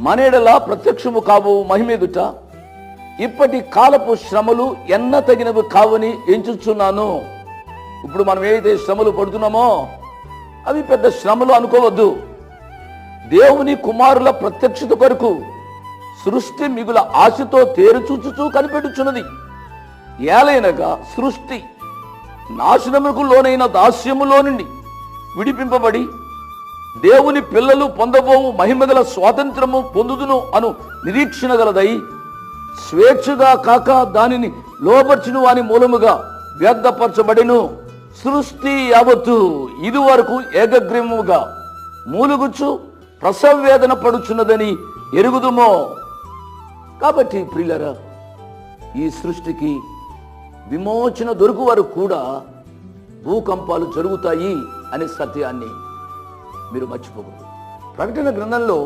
మనెడల ప్రత్యక్షము కావు మహిమెదుట ఇప్పటి కాలపు శ్రమలు ఎన్న తగినవి కావని ఎంచుచున్నాను. ఇప్పుడు మనం ఏదైతే శ్రమలు పడుతున్నామో అవి పెద్ద శ్రమలు అనుకోవద్దు. దేవుని కుమారుల ప్రత్యక్షత కొరకు సృష్టి మిగుల ఆశతో తేరుచూచుచూ కనిపెట్టుచున్నది. ఏలైనగా సృష్టి నాశనముకు లోనైన దాస్యములో నుండి విడిపింపబడి దేవుని పిల్లలు పొందబోవు మహిమగల స్వాతంత్రము పొందుదును అను నిరీక్షణ గలదై స్వేచ్ఛగా కాక దానిని లోబర్చును వాని మూలముగా వ్యర్థపరచబడిను. సృష్టి యావత్తు ఇదివరకు ఏకగ్రీవముగా మూలుగుచ్చు ప్రసవేదన పడుచున్నదని ఎరుగుదుమో. కాబట్టి ప్రియులరా, ఈ సృష్టికి విమోచన దొరుకు వరకు కూడా భూకంపాలు జరుగుతాయి అనే సత్యాన్ని మీరు మర్చిపోకూడదు. ప్రకటన గ్రంథంలో